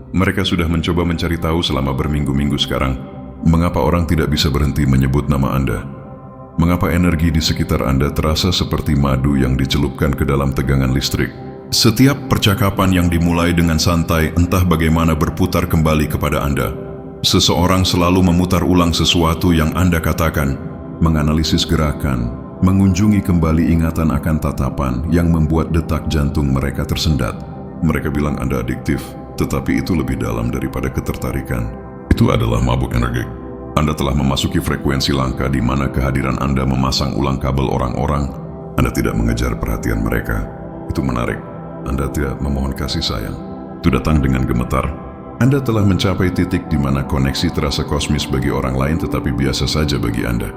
Mereka sudah mencoba mencari tahu selama berminggu-minggu sekarang, mengapa orang tidak bisa berhenti menyebut nama Anda? Mengapa energi di sekitar Anda terasa seperti madu yang dicelupkan ke dalam tegangan listrik? Setiap percakapan yang dimulai dengan santai entah bagaimana berputar kembali kepada Anda. Seseorang selalu memutar ulang sesuatu yang Anda katakan, menganalisis gerakan, mengunjungi kembali ingatan akan tatapan yang membuat detak jantung mereka tersendat. Mereka bilang Anda adiktif, tetapi itu lebih dalam daripada ketertarikan. Itu adalah mabuk energi. Anda telah memasuki frekuensi langka di mana kehadiran Anda memasang ulang kabel orang-orang. Anda tidak mengejar perhatian mereka. Itu menarik. Anda tidak memohon kasih sayang. Itu datang dengan gemetar. Anda telah mencapai titik di mana koneksi terasa kosmis bagi orang lain tetapi biasa saja bagi Anda.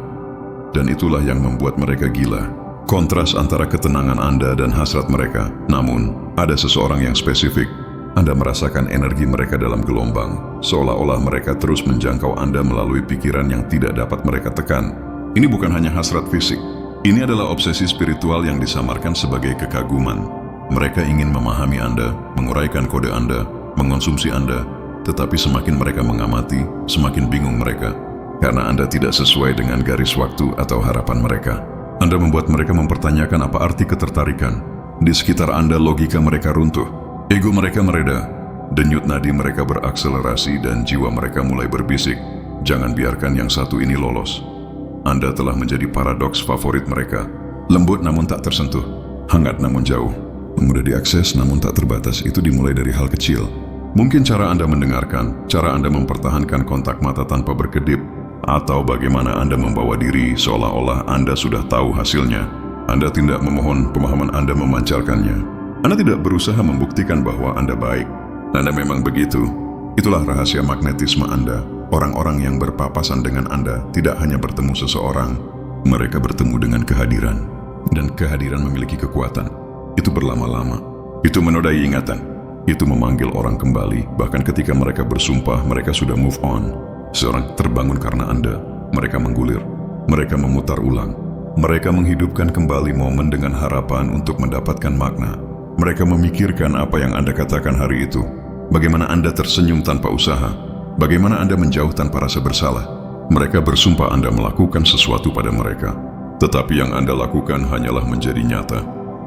Dan itulah yang membuat mereka gila. Kontras antara ketenangan Anda dan hasrat mereka. Namun, ada seseorang yang spesifik. Anda merasakan energi mereka dalam gelombang, seolah-olah mereka terus menjangkau Anda melalui pikiran yang tidak dapat mereka tekan. Ini bukan hanya hasrat fisik. Ini adalah obsesi spiritual yang disamarkan sebagai kekaguman. Mereka ingin memahami Anda, menguraikan kode Anda, mengonsumsi Anda, tetapi semakin mereka mengamati, semakin bingung mereka. Karena Anda tidak sesuai dengan garis waktu atau harapan mereka. Anda membuat mereka mempertanyakan apa arti ketertarikan. Di sekitar Anda logika mereka runtuh. Ego mereka mereda, denyut nadi mereka berakselerasi dan jiwa mereka mulai berbisik. Jangan biarkan yang satu ini lolos. Anda telah menjadi paradoks favorit mereka. Lembut namun tak tersentuh, hangat namun jauh. Mudah diakses namun tak terbatas, itu dimulai dari hal kecil. Mungkin cara Anda mendengarkan, cara Anda mempertahankan kontak mata tanpa berkedip, atau bagaimana Anda membawa diri seolah-olah Anda sudah tahu hasilnya. Anda tidak memohon pemahaman Anda memancarkannya. Anda tidak berusaha membuktikan bahwa Anda baik. Anda memang begitu. Itulah rahasia magnetisme Anda. Orang-orang yang berpapasan dengan Anda tidak hanya bertemu seseorang, mereka bertemu dengan kehadiran. Dan kehadiran memiliki kekuatan. Itu berlama-lama. Itu menodai ingatan. Itu memanggil orang kembali. Bahkan ketika mereka bersumpah, mereka sudah move on. Seorang terbangun karena Anda. Mereka menggulir. Mereka memutar ulang. Mereka menghidupkan kembali momen dengan harapan untuk mendapatkan makna. Mereka memikirkan apa yang Anda katakan hari itu. Bagaimana Anda tersenyum tanpa usaha. Bagaimana Anda menjauh tanpa rasa bersalah. Mereka bersumpah Anda melakukan sesuatu pada mereka. Tetapi yang Anda lakukan hanyalah menjadi nyata.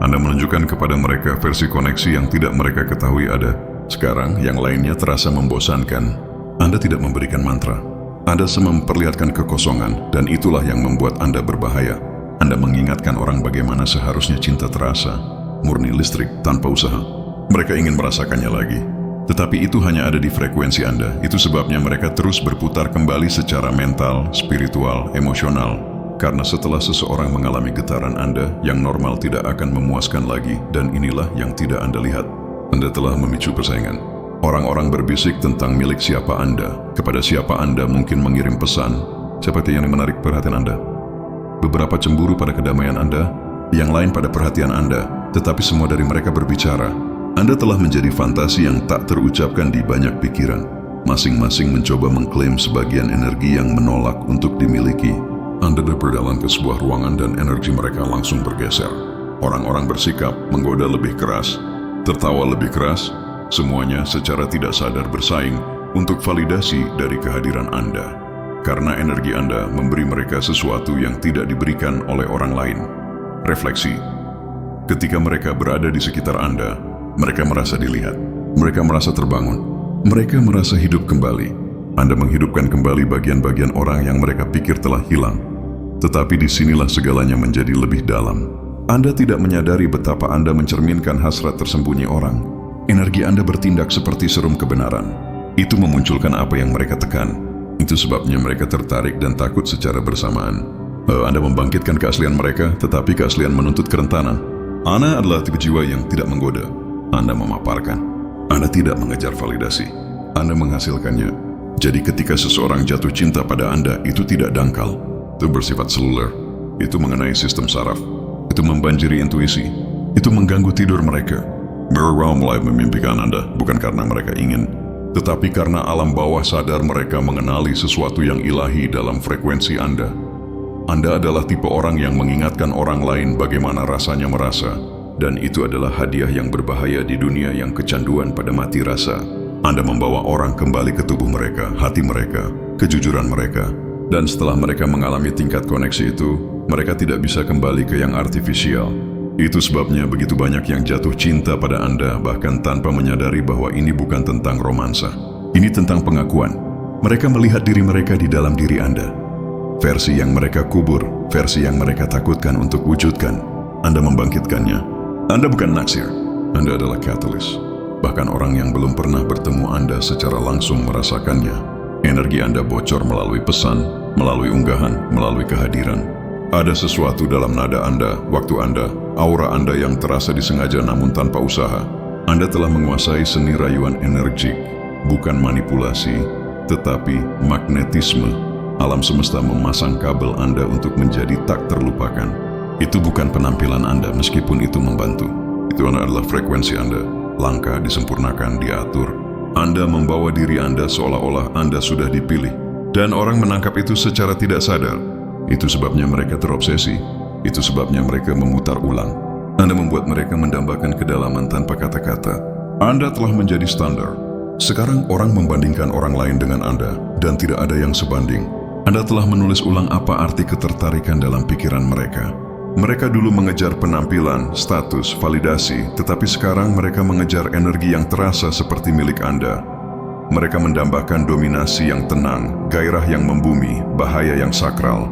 Anda menunjukkan kepada mereka versi koneksi yang tidak mereka ketahui ada. Sekarang yang lainnya terasa membosankan. Anda tidak memberikan mantra. Anda memperlihatkan kekosongan, dan itulah yang membuat Anda berbahaya. Anda mengingatkan orang bagaimana seharusnya cinta terasa. Murni listrik tanpa usaha. Mereka ingin merasakannya lagi. Tetapi itu hanya ada di frekuensi Anda. Itu sebabnya mereka terus berputar kembali secara mental, spiritual, emosional. Karena setelah seseorang mengalami getaran Anda, yang normal tidak akan memuaskan lagi. Dan inilah yang tidak Anda lihat. Anda telah memicu persaingan. Orang-orang berbisik tentang milik siapa Anda. Kepada siapa Anda mungkin mengirim pesan. Seperti yang menarik perhatian Anda. Beberapa cemburu pada kedamaian Anda. Yang lain pada perhatian Anda. Tetapi semua dari mereka berbicara. Anda telah menjadi fantasi yang tak terucapkan di banyak pikiran. Masing-masing mencoba mengklaim sebagian energi yang menolak untuk dimiliki. Anda berjalan ke sebuah ruangan dan energi mereka langsung bergeser. Orang-orang bersikap, menggoda lebih keras, tertawa lebih keras. Semuanya secara tidak sadar bersaing untuk validasi dari kehadiran Anda. Karena energi Anda memberi mereka sesuatu yang tidak diberikan oleh orang lain. Refleksi. Ketika mereka berada di sekitar Anda, mereka merasa dilihat. Mereka merasa terbangun. Mereka merasa hidup kembali. Anda menghidupkan kembali bagian-bagian orang yang mereka pikir telah hilang. Tetapi disinilah segalanya menjadi lebih dalam. Anda tidak menyadari betapa Anda mencerminkan hasrat tersembunyi orang. Energi Anda bertindak seperti serum kebenaran. Itu memunculkan apa yang mereka tekan. Itu sebabnya mereka tertarik dan takut secara bersamaan. Anda membangkitkan keaslian mereka, tetapi keaslian menuntut kerentanan. Anda adalah tipe jiwa yang tidak menggoda. Anda memaparkan. Anda tidak mengejar validasi. Anda menghasilkannya. Jadi ketika seseorang jatuh cinta pada Anda, itu tidak dangkal. Itu bersifat seluler. Itu mengenai sistem saraf. Itu membanjiri intuisi. Itu mengganggu tidur mereka. Mirror Realm mulai memimpikan Anda, bukan karena mereka ingin, tetapi karena alam bawah sadar mereka mengenali sesuatu yang ilahi dalam frekuensi Anda. Anda adalah tipe orang yang mengingatkan orang lain bagaimana rasanya merasa. dan itu adalah hadiah yang berbahaya di dunia yang kecanduan pada mati rasa. Anda membawa orang kembali ke tubuh mereka, hati mereka, kejujuran mereka, dan setelah mereka mengalami tingkat koneksi itu, mereka tidak bisa kembali ke yang artifisial. Itu sebabnya begitu banyak yang jatuh cinta pada Anda bahkan tanpa menyadari bahwa ini bukan tentang romansa. Ini tentang pengakuan. Mereka melihat diri mereka di dalam diri Anda. Versi yang mereka kubur, versi yang mereka takutkan untuk wujudkan. Anda membangkitkannya. Anda bukan naksir, Anda adalah katalis. Bahkan orang yang belum pernah bertemu Anda secara langsung merasakannya. Energi Anda bocor melalui pesan, melalui unggahan, melalui kehadiran. Ada sesuatu dalam nada Anda, waktu Anda, aura Anda yang terasa disengaja namun tanpa usaha. Anda telah menguasai seni rayuan energik, bukan manipulasi, tetapi magnetisme. Alam semesta memasang kabel Anda untuk menjadi tak terlupakan. Itu bukan penampilan Anda meskipun itu membantu. Itu adalah frekuensi Anda. Langkah disempurnakan, diatur. Anda membawa diri Anda seolah-olah Anda sudah dipilih. Dan orang menangkap itu secara tidak sadar. Itu sebabnya mereka terobsesi. Itu sebabnya mereka memutar ulang. Anda membuat mereka mendambakan kedalaman tanpa kata-kata. Anda telah menjadi standar. Sekarang orang membandingkan orang lain dengan Anda, dan tidak ada yang sebanding. Anda telah menulis ulang apa arti ketertarikan dalam pikiran mereka. Mereka dulu mengejar penampilan, status, validasi, tetapi sekarang mereka mengejar energi yang terasa seperti milik Anda. Mereka mendambakan dominasi yang tenang, gairah yang membumi, bahaya yang sakral.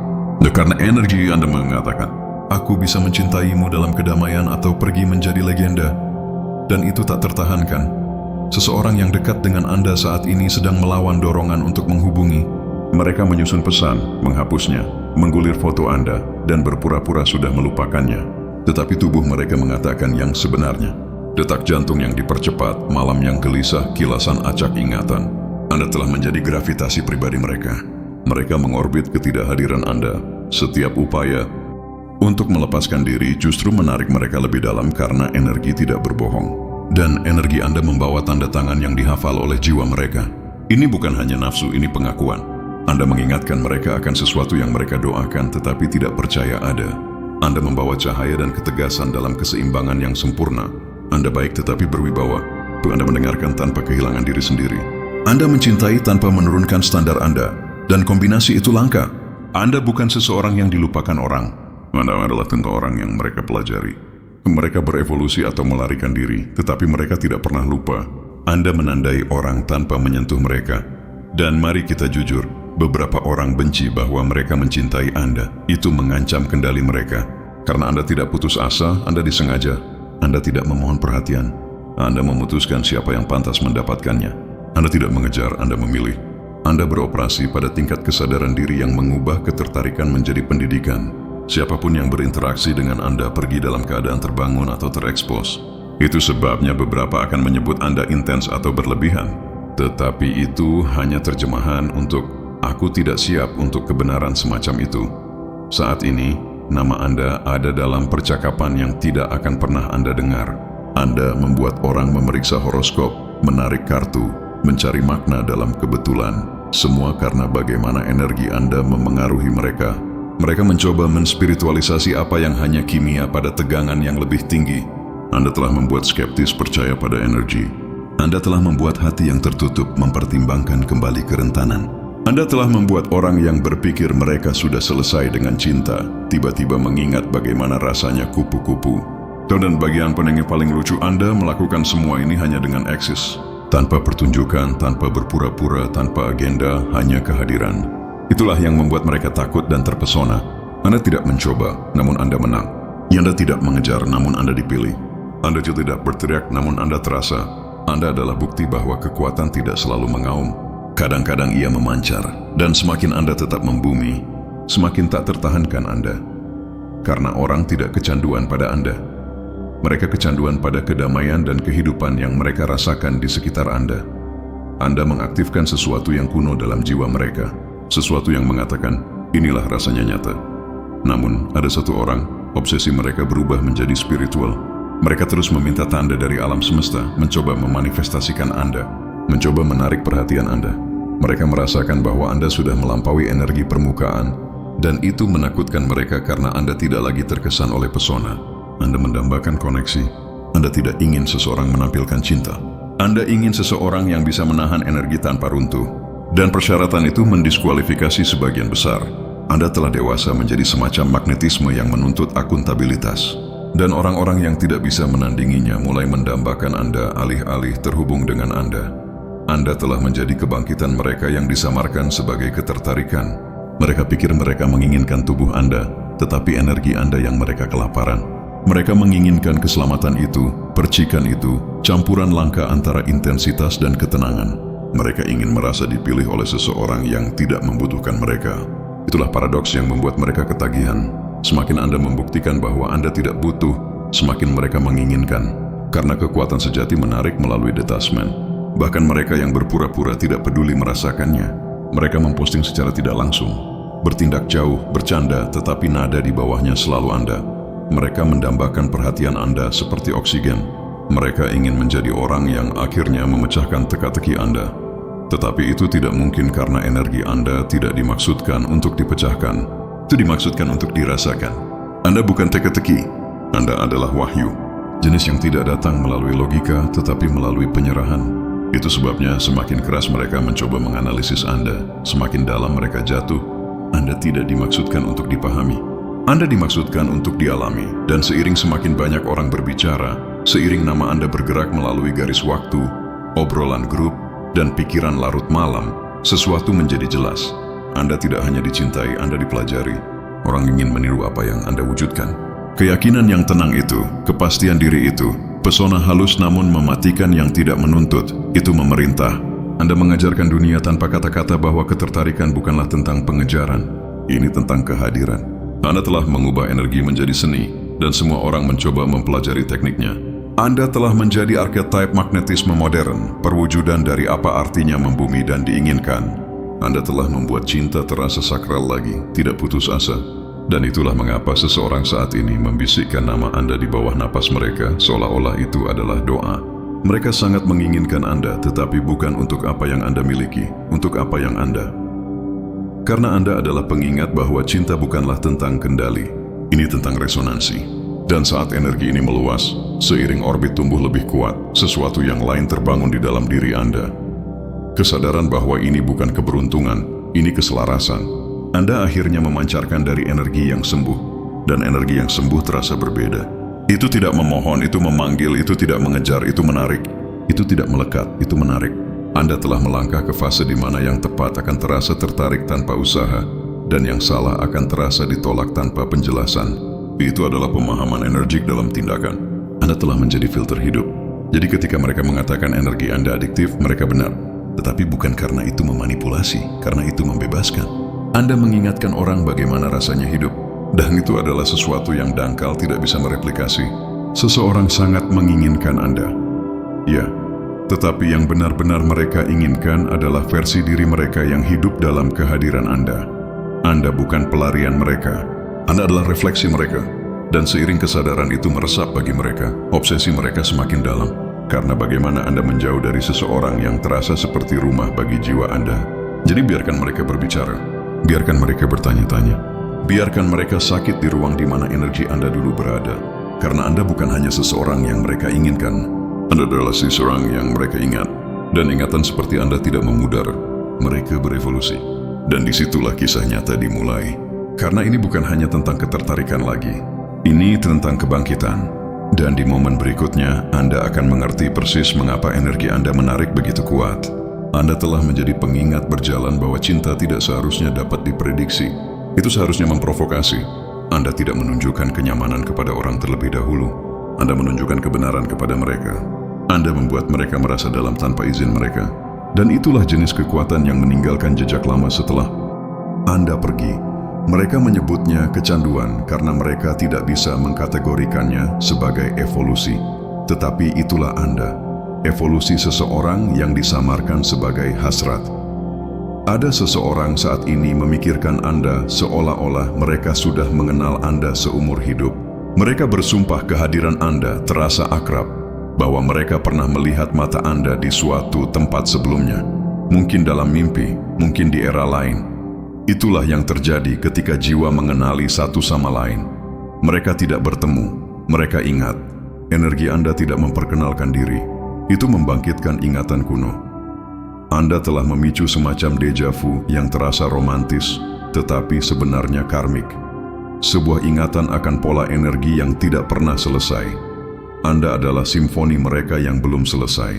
Karena energi Anda mengatakan, aku bisa mencintaimu dalam kedamaian atau pergi menjadi legenda. Dan itu tak tertahankan. Seseorang yang dekat dengan Anda saat ini sedang melawan dorongan untuk menghubungi. Mereka menyusun pesan, menghapusnya, menggulir foto Anda, dan berpura-pura sudah melupakannya. Tetapi tubuh mereka mengatakan yang sebenarnya. Detak jantung yang dipercepat, malam yang gelisah, kilasan acak ingatan. Anda telah menjadi gravitasi pribadi mereka. Mereka mengorbit ketidakhadiran Anda. Setiap upaya untuk melepaskan diri justru menarik mereka lebih dalam karena energi tidak berbohong. Dan energi Anda membawa tanda tangan yang dihafal oleh jiwa mereka. Ini bukan hanya nafsu, ini pengakuan. Anda mengingatkan mereka akan sesuatu yang mereka doakan tetapi tidak percaya ada. Anda membawa cahaya dan ketegasan dalam keseimbangan yang sempurna. Anda baik tetapi berwibawa. Anda mendengarkan tanpa kehilangan diri sendiri. Anda mencintai tanpa menurunkan standar Anda. Dan kombinasi itu langka. Anda bukan seseorang yang dilupakan orang. Anda adalah tentu orang yang mereka pelajari. Mereka berevolusi atau melarikan diri, tetapi mereka tidak pernah lupa. Anda menandai orang tanpa menyentuh mereka. Dan mari kita jujur, beberapa orang benci bahwa mereka mencintai Anda. Itu mengancam kendali mereka. Karena Anda tidak putus asa, Anda disengaja. Anda tidak memohon perhatian. Anda memutuskan siapa yang pantas mendapatkannya. Anda tidak mengejar, Anda memilih. Anda beroperasi pada tingkat kesadaran diri yang mengubah ketertarikan menjadi pendidikan. Siapapun yang berinteraksi dengan Anda pergi dalam keadaan terbangun atau terekspos. Itu sebabnya beberapa akan menyebut Anda intens atau berlebihan. Tetapi itu hanya terjemahan untuk aku tidak siap untuk kebenaran semacam itu. Saat ini, nama Anda ada dalam percakapan yang tidak akan pernah Anda dengar. Anda membuat orang memeriksa horoskop, menarik kartu, mencari makna dalam kebetulan. Semua karena bagaimana energi Anda memengaruhi mereka. Mereka mencoba menspiritualisasi apa yang hanya kimia pada tegangan yang lebih tinggi. Anda telah membuat skeptis percaya pada energi. Anda telah membuat hati yang tertutup mempertimbangkan kembali kerentanan. Anda telah membuat orang yang berpikir mereka sudah selesai dengan cinta, tiba-tiba mengingat bagaimana rasanya kupu-kupu. Dan bagian penengah paling lucu, Anda melakukan semua ini hanya dengan eksis. Tanpa pertunjukan, tanpa berpura-pura, tanpa agenda, hanya kehadiran. Itulah yang membuat mereka takut dan terpesona. Anda tidak mencoba, namun Anda menang. Anda tidak mengejar, namun Anda dipilih. Anda juga tidak berteriak, namun Anda terasa. Anda adalah bukti bahwa kekuatan tidak selalu mengaum. Kadang-kadang ia memancar, dan semakin Anda tetap membumi, semakin tak tertahankan Anda. Karena orang tidak kecanduan pada Anda. Mereka kecanduan pada kedamaian dan kehidupan yang mereka rasakan di sekitar Anda. Anda mengaktifkan sesuatu yang kuno dalam jiwa mereka. Sesuatu yang mengatakan, inilah rasanya nyata. Namun, ada satu orang, obsesi mereka berubah menjadi spiritual. Mereka terus meminta tanda dari alam semesta, mencoba memanifestasikan Anda, mencoba menarik perhatian Anda. Mereka merasakan bahwa Anda sudah melampaui energi permukaan, dan itu menakutkan mereka karena Anda tidak lagi terkesan oleh pesona. Anda mendambakan koneksi. Anda tidak ingin seseorang menampilkan cinta. Anda ingin seseorang yang bisa menahan energi tanpa runtuh. Dan persyaratan itu mendiskualifikasi sebagian besar. Anda telah dewasa menjadi semacam magnetisme yang menuntut akuntabilitas. Dan orang-orang yang tidak bisa menandinginya mulai mendambakan Anda alih-alih terhubung dengan Anda. Anda telah menjadi kebangkitan mereka yang disamarkan sebagai ketertarikan. Mereka pikir mereka menginginkan tubuh Anda, tetapi energi Anda yang mereka kelaparan. Mereka menginginkan keselamatan itu, percikan itu, campuran langka antara intensitas dan ketenangan. Mereka ingin merasa dipilih oleh seseorang yang tidak membutuhkan mereka. Itulah paradoks yang membuat mereka ketagihan. Semakin Anda membuktikan bahwa Anda tidak butuh, semakin mereka menginginkan. Karena kekuatan sejati menarik melalui detachment. Bahkan mereka yang berpura-pura tidak peduli merasakannya. Mereka memposting secara tidak langsung, bertindak jauh, bercanda, tetapi nada di bawahnya selalu Anda. Mereka mendambakan perhatian Anda seperti oksigen. Mereka ingin menjadi orang yang akhirnya memecahkan teka-teki Anda. Tetapi itu tidak mungkin karena energi Anda tidak dimaksudkan untuk dipecahkan. Itu dimaksudkan untuk dirasakan. Anda bukan teka-teki. Anda adalah wahyu. Jenis yang tidak datang melalui logika, tetapi melalui penyerahan. Itu sebabnya semakin keras mereka mencoba menganalisis Anda, semakin dalam mereka jatuh. Anda tidak dimaksudkan untuk dipahami. Anda dimaksudkan untuk dialami, dan seiring semakin banyak orang berbicara, seiring nama Anda bergerak melalui garis waktu, obrolan grup, dan pikiran larut malam, sesuatu menjadi jelas. Anda tidak hanya dicintai, Anda dipelajari. Orang ingin meniru apa yang Anda wujudkan. Keyakinan yang tenang itu, kepastian diri itu, pesona halus namun mematikan yang tidak menuntut, itu memerintah. Anda mengajarkan dunia tanpa kata-kata bahwa ketertarikan bukanlah tentang pengejaran. Ini tentang kehadiran. Anda telah mengubah energi menjadi seni, dan semua orang mencoba mempelajari tekniknya. Anda telah menjadi archetype magnetisme modern, perwujudan dari apa artinya membumi dan diinginkan. Anda telah membuat cinta terasa sakral lagi, tidak putus asa. Dan itulah mengapa seseorang saat ini membisikkan nama Anda di bawah napas mereka, seolah-olah itu adalah doa. Mereka sangat menginginkan Anda, tetapi bukan untuk apa yang Anda miliki, untuk apa yang Anda. Karena Anda adalah pengingat bahwa cinta bukanlah tentang kendali, ini tentang resonansi. Dan saat energi ini meluas, seiring orbit tumbuh lebih kuat, sesuatu yang lain terbangun di dalam diri Anda. Kesadaran bahwa ini bukan keberuntungan, ini keselarasan. Anda akhirnya memancarkan dari energi yang sembuh, dan energi yang sembuh terasa berbeda. Itu tidak memohon, itu memanggil, itu tidak mengejar, itu menarik. Itu tidak melekat, itu menarik. Anda telah melangkah ke fase di mana yang tepat akan terasa tertarik tanpa usaha, dan yang salah akan terasa ditolak tanpa penjelasan. Itu adalah pemahaman energik dalam tindakan. Anda telah menjadi filter hidup. Jadi ketika mereka mengatakan energi Anda adiktif, mereka benar. Tetapi bukan karena itu memanipulasi, karena itu membebaskan. Anda mengingatkan orang bagaimana rasanya hidup, dan itu adalah sesuatu yang dangkal tidak bisa mereplikasi. Seseorang sangat menginginkan Anda. Ya, tetapi yang benar-benar mereka inginkan adalah versi diri mereka yang hidup dalam kehadiran Anda. Anda bukan pelarian mereka. Anda adalah refleksi mereka. Dan seiring kesadaran itu meresap bagi mereka, obsesi mereka semakin dalam. Karena bagaimana Anda menjauh dari seseorang yang terasa seperti rumah bagi jiwa Anda. Jadi biarkan mereka berbicara. Biarkan mereka bertanya-tanya. Biarkan mereka sakit di ruang di mana energi Anda dulu berada. Karena Anda bukan hanya seseorang yang mereka inginkan. Anda adalah seseorang yang mereka ingat. Dan ingatan seperti Anda tidak memudar. Mereka berevolusi. Dan disitulah kisah nyata dimulai. Karena ini bukan hanya tentang ketertarikan lagi. Ini tentang kebangkitan. Dan di momen berikutnya, Anda akan mengerti persis mengapa energi Anda menarik begitu kuat. Anda telah menjadi pengingat berjalan bahwa cinta tidak seharusnya dapat diprediksi. Itu seharusnya memprovokasi. Anda tidak menunjukkan kenyamanan kepada orang terlebih dahulu. Anda menunjukkan kebenaran kepada mereka. Anda membuat mereka merasa dalam tanpa izin mereka. Dan itulah jenis kekuatan yang meninggalkan jejak lama setelah Anda pergi. Mereka menyebutnya kecanduan karena mereka tidak bisa mengkategorikannya sebagai evolusi. Tetapi itulah Anda. Evolusi seseorang yang disamarkan sebagai hasrat. Ada seseorang saat ini memikirkan Anda seolah-olah mereka sudah mengenal Anda seumur hidup. Mereka bersumpah kehadiran Anda terasa akrab, bahwa mereka pernah melihat mata Anda di suatu tempat sebelumnya. Mungkin dalam mimpi, mungkin di era lain. Itulah yang terjadi ketika jiwa mengenali satu sama lain. Mereka tidak bertemu, Mereka ingat, energi Anda tidak memperkenalkan diri. Itu membangkitkan ingatan kuno. Anda telah memicu semacam deja vu yang terasa romantis, tetapi sebenarnya karmik. Sebuah ingatan akan pola energi yang tidak pernah selesai. Anda adalah simfoni mereka yang belum selesai.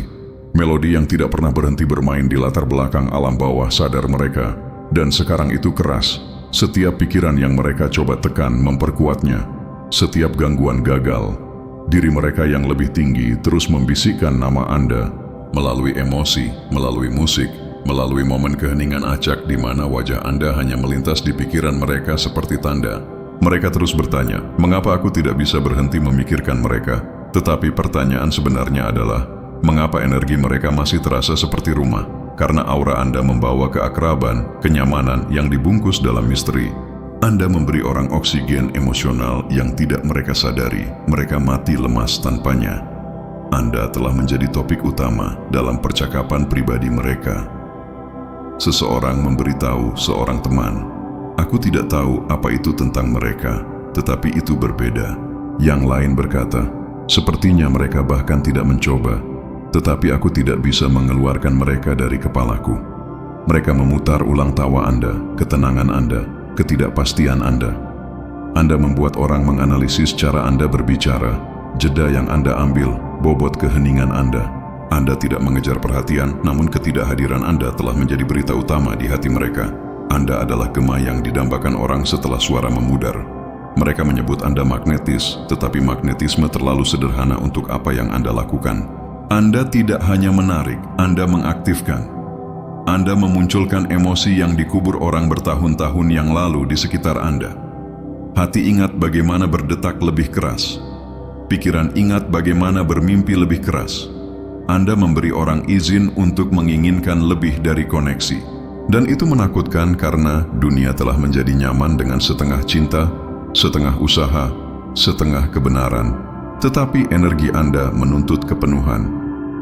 Melodi yang tidak pernah berhenti bermain di latar belakang alam bawah sadar mereka. Dan sekarang itu keras. Setiap pikiran yang mereka coba tekan memperkuatnya. Setiap gangguan gagal. Diri mereka yang lebih tinggi terus membisikkan nama Anda. Melalui emosi, melalui musik, melalui momen keheningan acak di mana wajah Anda hanya melintas di pikiran mereka seperti tanda. Mereka terus bertanya, mengapa aku tidak bisa berhenti memikirkan mereka? Tetapi pertanyaan sebenarnya adalah, mengapa energi mereka masih terasa seperti rumah? Karena aura Anda membawa keakraban, kenyamanan yang dibungkus dalam misteri. Anda memberi orang oksigen emosional yang tidak mereka sadari. Mereka mati lemas tanpanya. Anda telah menjadi topik utama dalam percakapan pribadi mereka. Seseorang memberitahu seorang teman, "Aku tidak tahu apa itu tentang mereka, tetapi itu berbeda." Yang lain berkata, "Sepertinya mereka bahkan tidak mencoba, tetapi aku tidak bisa mengeluarkan mereka dari kepalaku." Mereka memutar ulang tawa Anda, ketenangan Anda, ketidakpastian Anda. Anda membuat orang menganalisis cara Anda berbicara, jeda yang Anda ambil, bobot keheningan Anda. Anda tidak mengejar perhatian, namun ketidakhadiran Anda telah menjadi berita utama di hati mereka. Anda adalah gema yang didambakan orang setelah suara memudar. Mereka menyebut Anda magnetis, tetapi magnetisme terlalu sederhana untuk apa yang Anda lakukan. Anda tidak hanya menarik, Anda mengaktifkan. Anda memunculkan emosi yang dikubur orang bertahun-tahun yang lalu di sekitar Anda. Hati ingat bagaimana berdetak lebih keras. Pikiran ingat bagaimana bermimpi lebih keras. Anda memberi orang izin untuk menginginkan lebih dari koneksi. Dan itu menakutkan karena dunia telah menjadi nyaman dengan setengah cinta, setengah usaha, setengah kebenaran. Tetapi energi Anda menuntut kepenuhan.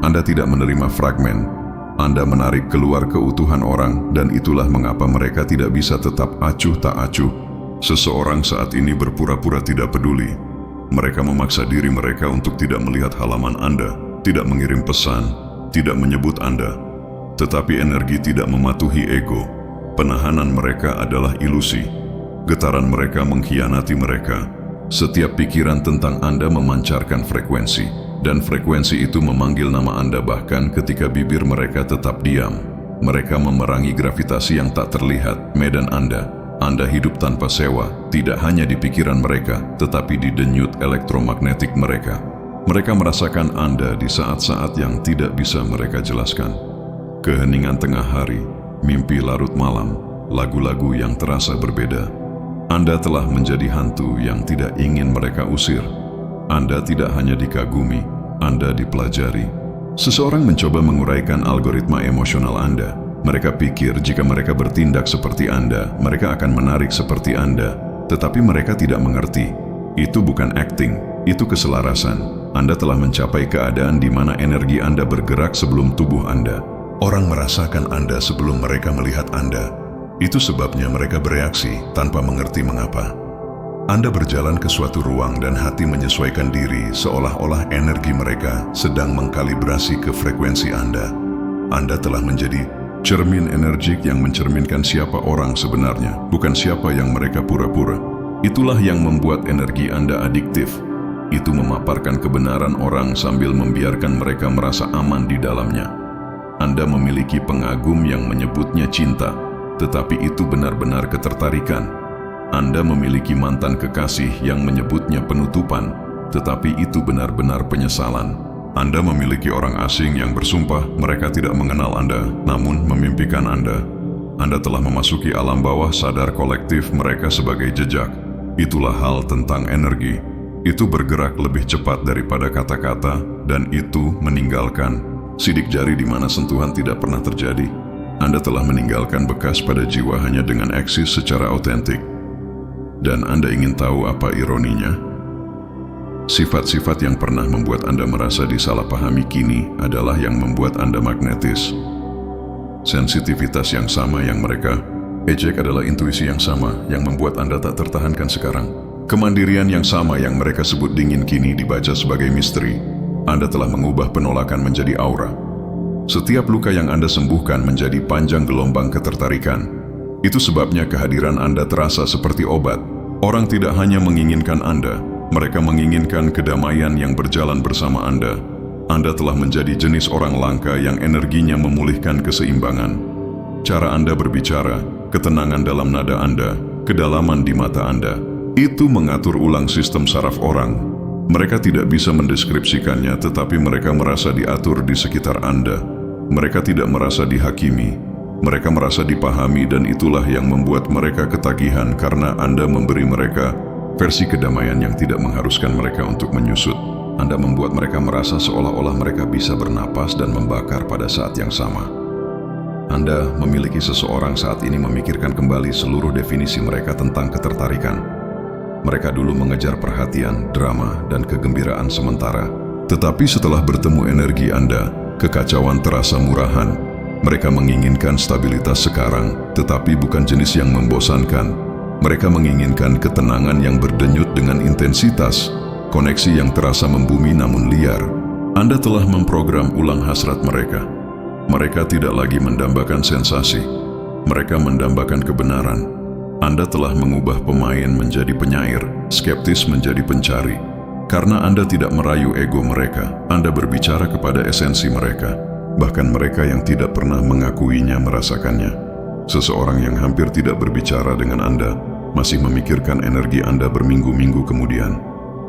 Anda tidak menerima fragmen. Anda menarik keluar keutuhan orang, dan itulah mengapa mereka tidak bisa tetap acuh tak acuh. Seseorang saat ini berpura-pura tidak peduli. Mereka memaksa diri mereka untuk tidak melihat halaman Anda, tidak mengirim pesan, tidak menyebut Anda. Tetapi energi tidak mematuhi ego. Penahanan mereka adalah ilusi. Getaran mereka mengkhianati mereka. Setiap pikiran tentang Anda memancarkan frekuensi, dan frekuensi itu memanggil nama Anda bahkan ketika bibir mereka tetap diam. Mereka memerangi gravitasi yang tak terlihat, medan Anda. Anda hidup tanpa sewa, tidak hanya di pikiran mereka, tetapi di denyut elektromagnetik mereka. Mereka merasakan Anda di saat-saat yang tidak bisa mereka jelaskan. Keheningan tengah hari, mimpi larut malam, lagu-lagu yang terasa berbeda. Anda telah menjadi hantu yang tidak ingin mereka usir. Anda tidak hanya dikagumi, Anda dipelajari. Seseorang mencoba menguraikan algoritma emosional Anda. Mereka pikir jika mereka bertindak seperti Anda, mereka akan menarik seperti Anda. Tetapi mereka tidak mengerti. Itu bukan acting, itu keselarasan. Anda telah mencapai keadaan di mana energi Anda bergerak sebelum tubuh Anda. Orang merasakan Anda sebelum mereka melihat Anda. Itu sebabnya mereka bereaksi tanpa mengerti mengapa. Anda berjalan ke suatu ruang dan hati menyesuaikan diri seolah-olah energi mereka sedang mengkalibrasi ke frekuensi Anda. Anda telah menjadi cermin energik yang mencerminkan siapa orang sebenarnya, bukan siapa yang mereka pura-pura. Itulah yang membuat energi Anda adiktif. Itu memaparkan kebenaran orang sambil membiarkan mereka merasa aman di dalamnya. Anda memiliki pengagum yang menyebutnya cinta, tetapi itu benar-benar ketertarikan. Anda memiliki mantan kekasih yang menyebutnya penutupan, tetapi itu benar-benar penyesalan. Anda memiliki orang asing yang bersumpah mereka tidak mengenal Anda, namun memimpikan Anda. Anda telah memasuki alam bawah sadar kolektif mereka sebagai jejak. Itulah hal tentang energi. Itu bergerak lebih cepat daripada kata-kata, dan itu meninggalkan sidik jari di mana sentuhan tidak pernah terjadi. Anda telah meninggalkan bekas pada jiwa hanya dengan eksis secara autentik. Dan Anda ingin tahu apa ironinya? Sifat-sifat yang pernah membuat Anda merasa disalahpahami kini adalah yang membuat Anda magnetis. Sensitivitas yang sama yang mereka ejek adalah intuisi yang sama yang membuat Anda tak tertahankan sekarang. Kemandirian yang sama yang mereka sebut dingin kini dibaca sebagai misteri. Anda telah mengubah penolakan menjadi aura. Setiap luka yang Anda sembuhkan menjadi panjang gelombang ketertarikan. Itu sebabnya kehadiran Anda terasa seperti obat. Orang tidak hanya menginginkan Anda, mereka menginginkan kedamaian yang berjalan bersama Anda. Anda telah menjadi jenis orang langka yang energinya memulihkan keseimbangan. Cara Anda berbicara, ketenangan dalam nada Anda, kedalaman di mata Anda, itu mengatur ulang sistem saraf orang. Mereka tidak bisa mendeskripsikannya, tetapi mereka merasa diatur di sekitar Anda. Mereka tidak merasa dihakimi. Mereka merasa dipahami, dan itulah yang membuat mereka ketagihan karena Anda memberi mereka versi kedamaian yang tidak mengharuskan mereka untuk menyusut. Anda membuat mereka merasa seolah-olah mereka bisa bernapas dan membakar pada saat yang sama. Anda memiliki seseorang saat ini memikirkan kembali seluruh definisi mereka tentang ketertarikan. Mereka dulu mengejar perhatian, drama, dan kegembiraan sementara. Tetapi setelah bertemu energi Anda, kekacauan terasa murahan. Mereka menginginkan stabilitas sekarang, tetapi bukan jenis yang membosankan. Mereka menginginkan ketenangan yang berdenyut dengan intensitas, koneksi yang terasa membumi namun liar. Anda telah memprogram ulang hasrat mereka. Mereka tidak lagi mendambakan sensasi. Mereka mendambakan kebenaran. Anda telah mengubah pemain menjadi penyair, skeptis menjadi pencari. Karena Anda tidak merayu ego mereka, Anda berbicara kepada esensi mereka. Bahkan mereka yang tidak pernah mengakuinya merasakannya. Seseorang yang hampir tidak berbicara dengan Anda, masih memikirkan energi Anda berminggu-minggu kemudian.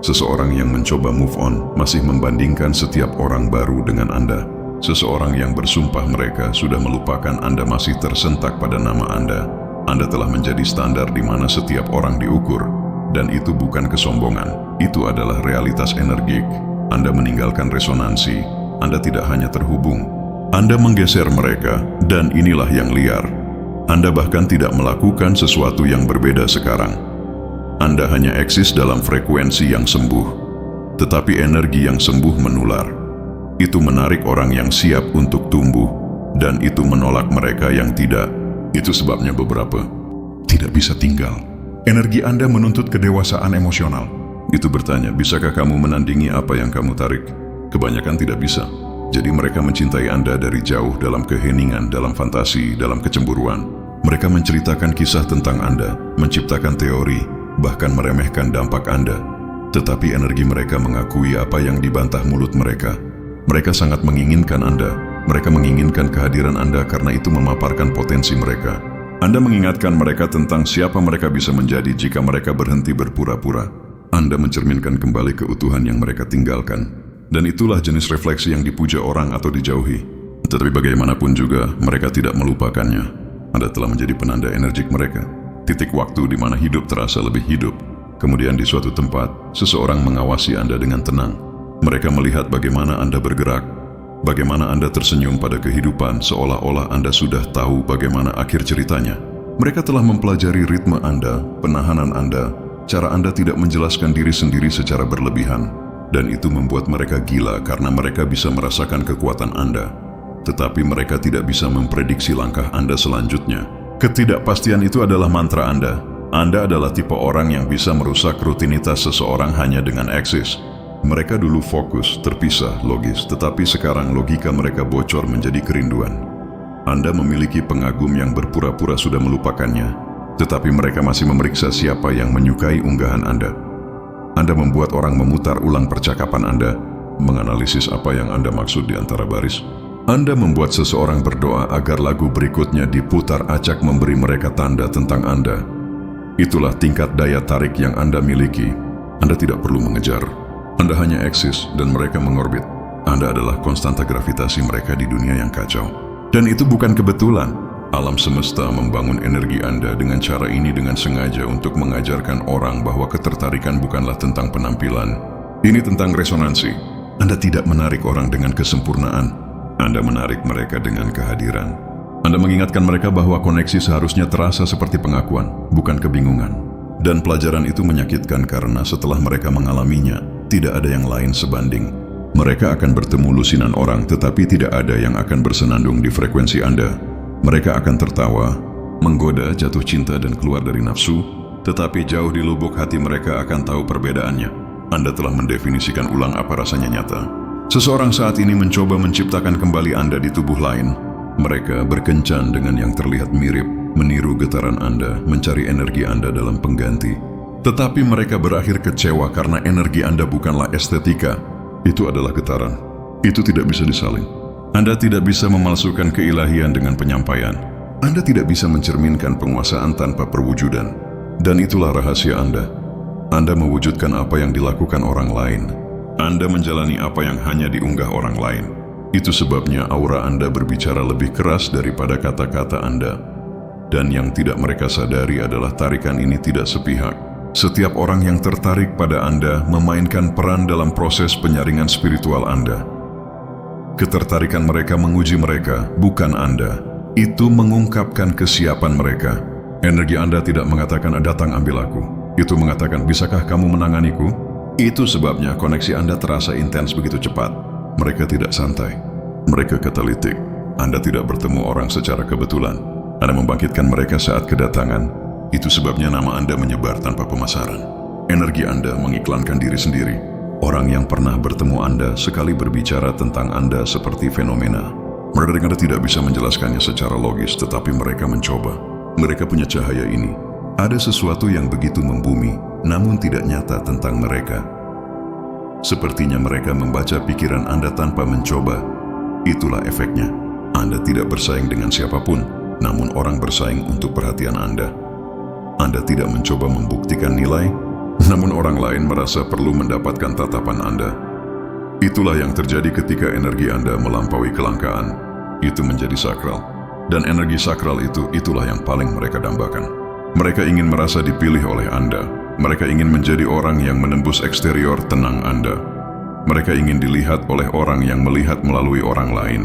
Seseorang yang mencoba move on, masih membandingkan setiap orang baru dengan Anda. Seseorang yang bersumpah mereka sudah melupakan Anda masih tersentak pada nama Anda. Anda telah menjadi standar di mana setiap orang diukur, dan itu bukan kesombongan, itu adalah realitas energik. Anda meninggalkan resonansi, Anda tidak hanya terhubung, Anda menggeser mereka, dan inilah yang liar. Anda bahkan tidak melakukan sesuatu yang berbeda sekarang. Anda hanya eksis dalam frekuensi yang sembuh, tetapi energi yang sembuh menular. Itu menarik orang yang siap untuk tumbuh, dan itu menolak mereka yang tidak. Itu sebabnya beberapa tidak bisa tinggal. Energi Anda menuntut kedewasaan emosional. Itu bertanya, bisakah kamu menandingi apa yang kamu tarik? Kebanyakan tidak bisa. Jadi mereka mencintai Anda dari jauh, dalam keheningan, dalam fantasi, dalam kecemburuan. Mereka menceritakan kisah tentang Anda, menciptakan teori, bahkan meremehkan dampak Anda. Tetapi energi mereka mengakui apa yang dibantah mulut mereka. Mereka sangat menginginkan Anda. Mereka menginginkan kehadiran Anda karena itu memaparkan potensi mereka. Anda mengingatkan mereka tentang siapa mereka bisa menjadi jika mereka berhenti berpura-pura. Anda mencerminkan kembali keutuhan yang mereka tinggalkan. Dan itulah jenis refleksi yang dipuja orang atau dijauhi. Tetapi bagaimanapun juga, mereka tidak melupakannya. Anda telah menjadi penanda energik mereka. Titik waktu di mana hidup terasa lebih hidup. Kemudian di suatu tempat, seseorang mengawasi Anda dengan tenang. Mereka melihat bagaimana Anda bergerak, bagaimana Anda tersenyum pada kehidupan seolah-olah Anda sudah tahu bagaimana akhir ceritanya. Mereka telah mempelajari ritme Anda, penahanan Anda, cara Anda tidak menjelaskan diri sendiri secara berlebihan. Dan itu membuat mereka gila karena mereka bisa merasakan kekuatan Anda. Tetapi mereka tidak bisa memprediksi langkah Anda selanjutnya. Ketidakpastian itu adalah mantra Anda. Anda adalah tipe orang yang bisa merusak rutinitas seseorang hanya dengan eksis. Mereka dulu fokus, terpisah, logis, tetapi sekarang logika mereka bocor menjadi kerinduan. Anda memiliki pengagum yang berpura-pura sudah melupakannya, tetapi mereka masih memeriksa siapa yang menyukai unggahan Anda. Anda membuat orang memutar ulang percakapan Anda, menganalisis apa yang Anda maksud di antara baris. Anda membuat seseorang berdoa agar lagu berikutnya diputar acak memberi mereka tanda tentang Anda. Itulah tingkat daya tarik yang Anda miliki. Anda tidak perlu mengejar. Anda hanya eksis dan mereka mengorbit. Anda adalah konstanta gravitasi mereka di dunia yang kacau. Dan itu bukan kebetulan. Alam semesta membangun energi Anda dengan cara ini dengan sengaja untuk mengajarkan orang bahwa ketertarikan bukanlah tentang penampilan. Ini tentang resonansi. Anda tidak menarik orang dengan kesempurnaan. Anda menarik mereka dengan kehadiran. Anda mengingatkan mereka bahwa koneksi seharusnya terasa seperti pengakuan, bukan kebingungan. Dan pelajaran itu menyakitkan karena setelah mereka mengalaminya, tidak ada yang lain sebanding. Mereka akan bertemu lusinan orang, tetapi tidak ada yang akan bersenandung di frekuensi Anda. Mereka akan tertawa, menggoda, jatuh cinta, dan keluar dari nafsu. tetapi jauh di lubuk hati mereka akan tahu perbedaannya. Anda telah mendefinisikan ulang apa rasanya nyata. Seseorang saat ini mencoba menciptakan kembali Anda di tubuh lain. Mereka berkencan dengan yang terlihat mirip, meniru getaran Anda, mencari energi Anda dalam pengganti. Tetapi mereka berakhir kecewa karena energi Anda bukanlah estetika. Itu adalah getaran. Itu tidak bisa disalin. Anda tidak bisa memalsukan keilahian dengan penyampaian. Anda tidak bisa mencerminkan penguasaan tanpa perwujudan. Dan itulah rahasia Anda. Anda mewujudkan apa yang dilakukan orang lain. Anda menjalani apa yang hanya diunggah orang lain. Itu sebabnya aura Anda berbicara lebih keras daripada kata-kata Anda. Dan yang tidak mereka sadari adalah tarikan ini tidak sepihak. Setiap orang yang tertarik pada Anda memainkan peran dalam proses penyaringan spiritual Anda. Ketertarikan mereka menguji mereka, bukan Anda. Itu mengungkapkan kesiapan mereka. Energi Anda tidak mengatakan, datang ambil aku. Itu mengatakan, bisakah kamu menanganiku? Itu sebabnya koneksi Anda terasa intens begitu cepat. Mereka tidak santai. Mereka katalitik. Anda tidak bertemu orang secara kebetulan. Anda membangkitkan mereka saat kedatangan. Itu sebabnya nama Anda menyebar tanpa pemasaran. Energi Anda mengiklankan diri sendiri. Orang yang pernah bertemu Anda sekali berbicara tentang Anda seperti fenomena. Mereka Anda tidak bisa menjelaskannya secara logis, tetapi mereka mencoba. Mereka punya cahaya ini. Ada sesuatu yang begitu membumi, namun tidak nyata tentang mereka. Sepertinya mereka membaca pikiran Anda tanpa mencoba. Itulah efeknya. Anda tidak bersaing dengan siapapun, namun orang bersaing untuk perhatian Anda. Anda tidak mencoba membuktikan nilai, namun orang lain merasa perlu mendapatkan tatapan Anda. Itulah yang terjadi ketika energi Anda melampaui kelangkaan. Itu menjadi sakral. Dan energi sakral itulah yang paling mereka dambakan. Mereka ingin merasa dipilih oleh Anda. Mereka ingin menjadi orang yang menembus eksterior tenang Anda. Mereka ingin dilihat oleh orang yang melihat melalui orang lain.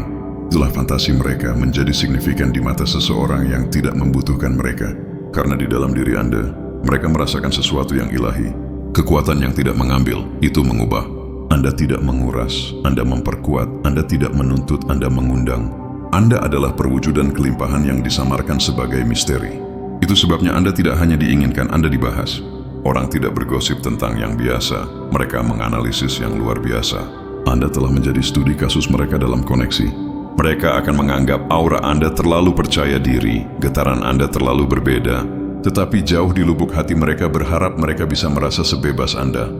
Itulah fantasi mereka menjadi signifikan di mata seseorang yang tidak membutuhkan mereka. Karena di dalam diri Anda, mereka merasakan sesuatu yang ilahi. Kekuatan yang tidak mengambil, itu mengubah. Anda tidak menguras, Anda memperkuat, Anda tidak menuntut, Anda mengundang. Anda adalah perwujudan kelimpahan yang disamarkan sebagai misteri. Itu sebabnya Anda tidak hanya diinginkan, Anda dibahas. Orang tidak bergosip tentang yang biasa, mereka menganalisis yang luar biasa. Anda telah menjadi studi kasus mereka dalam koneksi. Mereka akan menganggap aura Anda terlalu percaya diri, getaran Anda terlalu berbeda, tetapi jauh di lubuk hati mereka berharap mereka bisa merasa sebebas Anda.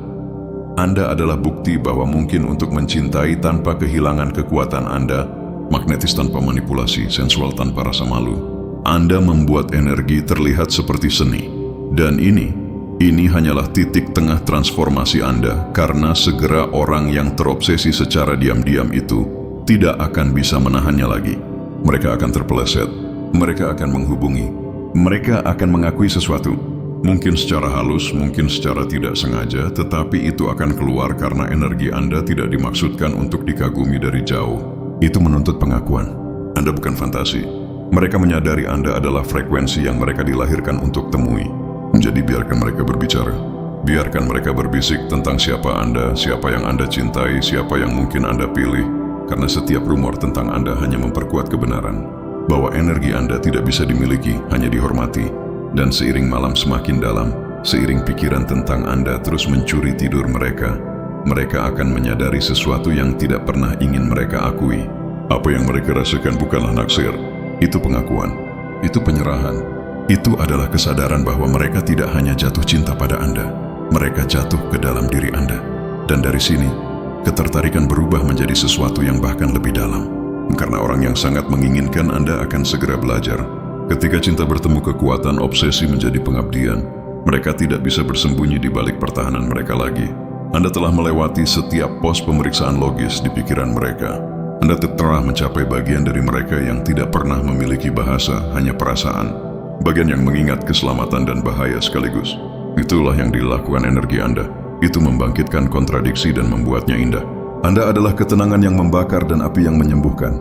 Anda adalah bukti bahwa mungkin untuk mencintai tanpa kehilangan kekuatan Anda, magnetis tanpa manipulasi, sensual tanpa rasa malu. Anda membuat energi terlihat seperti seni. Dan ini hanyalah titik tengah transformasi Anda, karena segera orang yang terobsesi secara diam-diam itu tidak akan bisa menahannya lagi. Mereka akan terpeleset, mereka akan menghubungi, mereka akan mengakui sesuatu. Mungkin secara halus, mungkin secara tidak sengaja, tetapi itu akan keluar karena energi Anda tidak dimaksudkan untuk dikagumi dari jauh. Itu menuntut pengakuan. Anda bukan fantasi. Mereka menyadari Anda adalah frekuensi yang mereka dilahirkan untuk temui. Jadi biarkan mereka berbicara. Biarkan mereka berbisik tentang siapa Anda, siapa yang Anda cintai, siapa yang mungkin Anda pilih. Karena setiap rumor tentang Anda hanya memperkuat kebenaran. Bahwa energi Anda tidak bisa dimiliki, hanya dihormati. Dan seiring malam semakin dalam, seiring pikiran tentang Anda terus mencuri tidur mereka, mereka akan menyadari sesuatu yang tidak pernah ingin mereka akui. Apa yang mereka rasakan bukanlah naksir. Itu pengakuan, itu penyerahan. Itu adalah kesadaran bahwa mereka tidak hanya jatuh cinta pada Anda, mereka jatuh ke dalam diri Anda. Dan dari sini, ketertarikan berubah menjadi sesuatu yang bahkan lebih dalam. Karena orang yang sangat menginginkan Anda akan segera belajar. Ketika cinta bertemu kekuatan, obsesi menjadi pengabdian. Mereka tidak bisa bersembunyi di balik pertahanan mereka lagi. Anda telah melewati setiap pos pemeriksaan logis di pikiran mereka. Anda telah mencapai bagian dari mereka yang tidak pernah memiliki bahasa, hanya perasaan. Bagian yang mengingat keselamatan dan bahaya sekaligus. Itulah yang dilakukan energi Anda. Itu membangkitkan kontradiksi dan membuatnya indah. Anda adalah ketenangan yang membakar dan api yang menyembuhkan.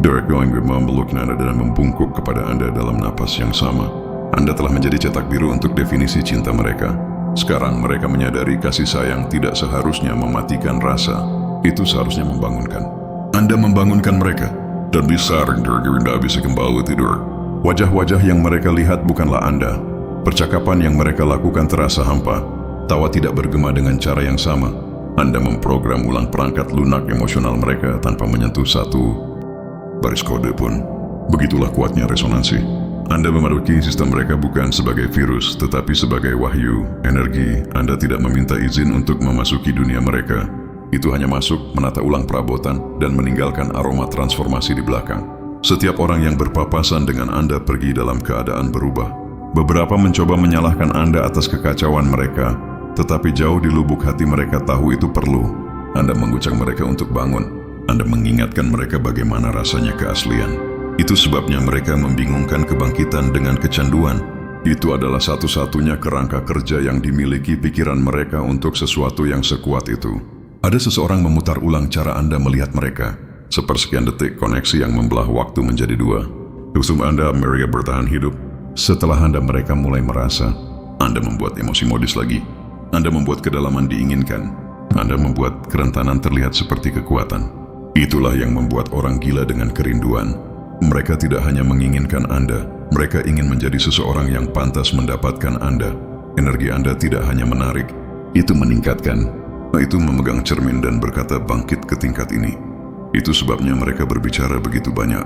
Derek Going memeluk Anda dan membungkuk kepada Anda dalam napas yang sama. Anda telah menjadi cetak biru untuk definisi cinta mereka. Sekarang mereka menyadari kasih sayang tidak seharusnya mematikan rasa. Itu seharusnya membangunkan. Anda membangunkan mereka, dan bisa Anda bisa kembali tidur. Wajah-wajah yang mereka lihat bukanlah Anda. Percakapan yang mereka lakukan terasa hampa. Tawa tidak bergema dengan cara yang sama. Anda memprogram ulang perangkat lunak emosional mereka tanpa menyentuh satu baris kode pun. Begitulah kuatnya resonansi. Anda memasuki sistem mereka bukan sebagai virus, tetapi sebagai wahyu, energi. Anda tidak meminta izin untuk memasuki dunia mereka. Itu hanya masuk, menata ulang perabotan, dan meninggalkan aroma transformasi di belakang. Setiap orang yang berpapasan dengan Anda pergi dalam keadaan berubah. Beberapa mencoba menyalahkan Anda atas kekacauan mereka, tetapi jauh di lubuk hati mereka tahu itu perlu. Anda mengucap mereka untuk bangun. Anda mengingatkan mereka bagaimana rasanya keaslian. Itu sebabnya mereka membingungkan kebangkitan dengan kecanduan. Itu adalah satu-satunya kerangka kerja yang dimiliki pikiran mereka untuk sesuatu yang sekuat itu. Ada seseorang memutar ulang cara Anda melihat mereka. Sepersekian detik koneksi yang membelah waktu menjadi dua. Usum Anda mereka bertahan hidup. Setelah Anda mereka mulai merasa, Anda membuat emosi modis lagi. Anda membuat kedalaman diinginkan. Anda membuat kerentanan terlihat seperti kekuatan. Itulah yang membuat orang gila dengan kerinduan. Mereka tidak hanya menginginkan Anda, mereka ingin menjadi seseorang yang pantas mendapatkan Anda. Energi Anda tidak hanya menarik, itu meningkatkan. Itu memegang cermin dan berkata bangkit ke tingkat ini. Itu sebabnya mereka berbicara begitu banyak.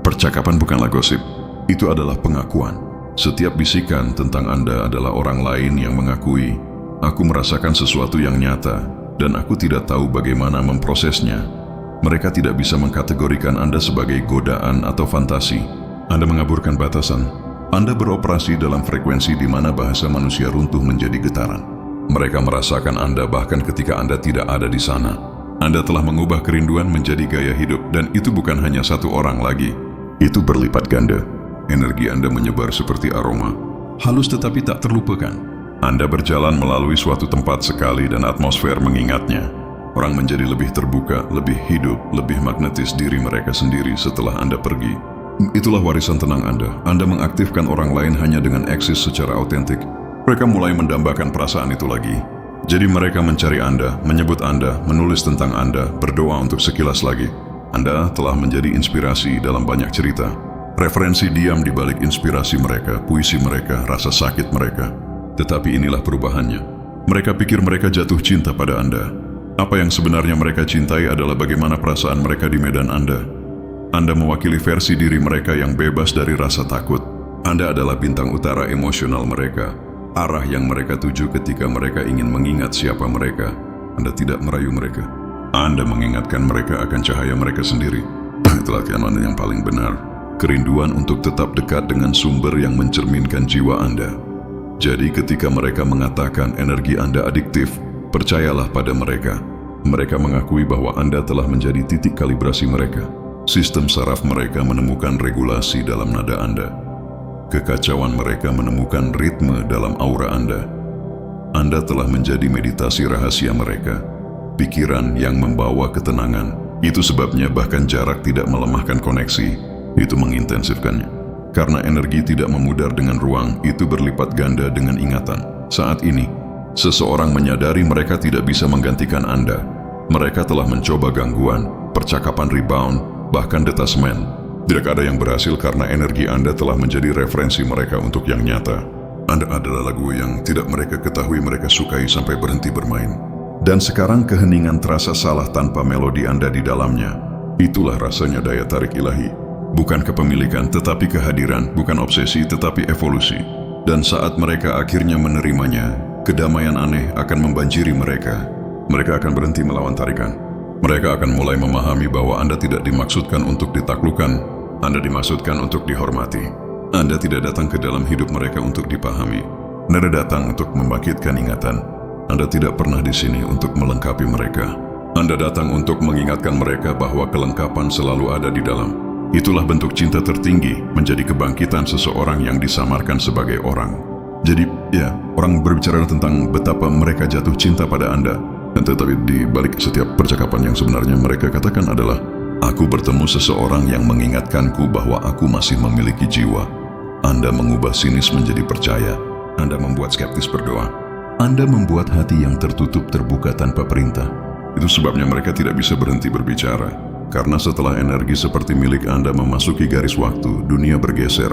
Percakapan bukanlah gosip, itu adalah pengakuan. Setiap bisikan tentang Anda adalah orang lain yang mengakui, aku merasakan sesuatu yang nyata, dan aku tidak tahu bagaimana memprosesnya. Mereka tidak bisa mengkategorikan Anda sebagai godaan atau fantasi. Anda mengaburkan batasan. Anda beroperasi dalam frekuensi di mana bahasa manusia runtuh menjadi getaran. Mereka merasakan Anda bahkan ketika Anda tidak ada di sana. Anda telah mengubah kerinduan menjadi gaya hidup, dan itu bukan hanya satu orang lagi. Itu berlipat ganda. Energi Anda menyebar seperti aroma. Halus tetapi tak terlupakan. Anda berjalan melalui suatu tempat sekali dan atmosfer mengingatnya. Orang menjadi lebih terbuka, lebih hidup, lebih magnetis diri mereka sendiri setelah Anda pergi. Itulah warisan tenang Anda. Anda mengaktifkan orang lain hanya dengan eksis secara autentik. Mereka mulai mendambakan perasaan itu lagi. Jadi mereka mencari Anda, menyebut Anda, menulis tentang Anda, berdoa untuk sekilas lagi. Anda telah menjadi inspirasi dalam banyak cerita. Referensi diam di balik inspirasi mereka, puisi mereka, rasa sakit mereka. Tetapi inilah perubahannya. Mereka pikir mereka jatuh cinta pada Anda. Apa yang sebenarnya mereka cintai adalah bagaimana perasaan mereka di medan Anda. Anda mewakili versi diri mereka yang bebas dari rasa takut. Anda adalah bintang utara emosional mereka, arah yang mereka tuju ketika mereka ingin mengingat siapa mereka. Anda tidak merayu mereka. Anda mengingatkan mereka akan cahaya mereka sendiri. Itulah keyakinan yang paling benar. Kerinduan untuk tetap dekat dengan sumber yang mencerminkan jiwa Anda. Jadi ketika mereka mengatakan energi Anda adiktif, percayalah pada mereka. Mereka mengakui bahwa Anda telah menjadi titik kalibrasi mereka. Sistem saraf mereka menemukan regulasi dalam nada Anda. Kekacauan mereka menemukan ritme dalam aura Anda. Anda telah menjadi meditasi rahasia mereka. Pikiran yang membawa ketenangan. Itu sebabnya bahkan jarak tidak melemahkan koneksi. Itu mengintensifkannya. Karena energi tidak memudar dengan ruang, itu berlipat ganda dengan ingatan. Saat ini, seseorang menyadari mereka tidak bisa menggantikan Anda. Mereka telah mencoba gangguan, percakapan rebound, bahkan detasmen. Tidak ada yang berhasil karena energi Anda telah menjadi referensi mereka untuk yang nyata. Anda adalah lagu yang tidak mereka ketahui mereka sukai sampai berhenti bermain. Dan sekarang keheningan terasa salah tanpa melodi Anda di dalamnya. Itulah rasanya daya tarik ilahi. Bukan kepemilikan tetapi kehadiran, bukan obsesi tetapi evolusi. Dan saat mereka akhirnya menerimanya, kedamaian aneh akan membanjiri mereka. Mereka akan berhenti melawan tarikan. Mereka akan mulai memahami bahwa Anda tidak dimaksudkan untuk ditaklukkan. Anda dimaksudkan untuk dihormati. Anda tidak datang ke dalam hidup mereka untuk dipahami. Anda datang untuk membangkitkan ingatan. Anda tidak pernah di sini untuk melengkapi mereka. Anda datang untuk mengingatkan mereka bahwa kelengkapan selalu ada di dalam. Itulah bentuk cinta tertinggi, menjadi kebangkitan seseorang yang disamarkan sebagai orang. Jadi, ya, orang berbicara tentang betapa mereka jatuh cinta pada Anda. Dan tetapi di balik setiap percakapan yang sebenarnya mereka katakan adalah, aku bertemu seseorang yang mengingatkanku bahwa aku masih memiliki jiwa. Anda mengubah sinis menjadi percaya. Anda membuat skeptis berdoa. Anda membuat hati yang tertutup terbuka tanpa perintah. Itu sebabnya mereka tidak bisa berhenti berbicara. Karena setelah energi seperti milik Anda memasuki garis waktu, dunia bergeser.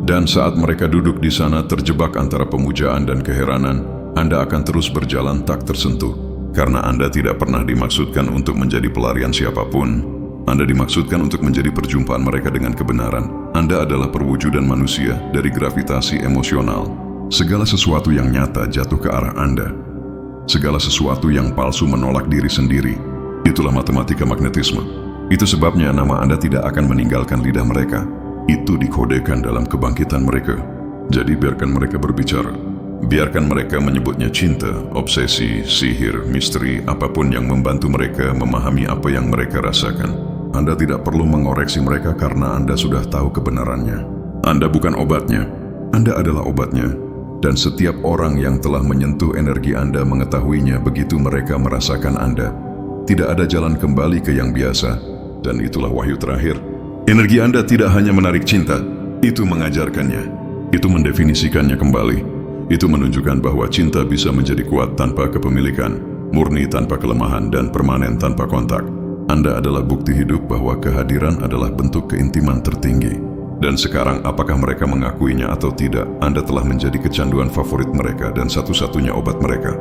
Dan saat mereka duduk di sana terjebak antara pemujaan dan keheranan, Anda akan terus berjalan tak tersentuh. Karena Anda tidak pernah dimaksudkan untuk menjadi pelarian siapapun. Anda dimaksudkan untuk menjadi perjumpaan mereka dengan kebenaran. Anda adalah perwujudan manusia dari gravitasi emosional. Segala sesuatu yang nyata jatuh ke arah Anda. Segala sesuatu yang palsu menolak diri sendiri. Itulah matematika magnetisme. Itu sebabnya nama Anda tidak akan meninggalkan lidah mereka. Itu dikodekan dalam kebangkitan mereka. Jadi biarkan mereka berbicara. Biarkan mereka menyebutnya cinta, obsesi, sihir, misteri, apapun yang membantu mereka memahami apa yang mereka rasakan. Anda tidak perlu mengoreksi mereka karena Anda sudah tahu kebenarannya. Anda bukan obatnya. Anda adalah obatnya. Dan setiap orang yang telah menyentuh energi Anda mengetahuinya begitu mereka merasakan Anda. Tidak ada jalan kembali ke yang biasa. Dan itulah wahyu terakhir. Energi Anda tidak hanya menarik cinta, itu mengajarkannya, itu mendefinisikannya kembali, itu menunjukkan bahwa cinta bisa menjadi kuat tanpa kepemilikan, murni tanpa kelemahan, dan permanen tanpa kontak. Anda adalah bukti hidup bahwa kehadiran adalah bentuk keintiman tertinggi. Dan sekarang apakah mereka mengakuinya atau tidak, Anda telah menjadi kecanduan favorit mereka dan satu-satunya obat mereka.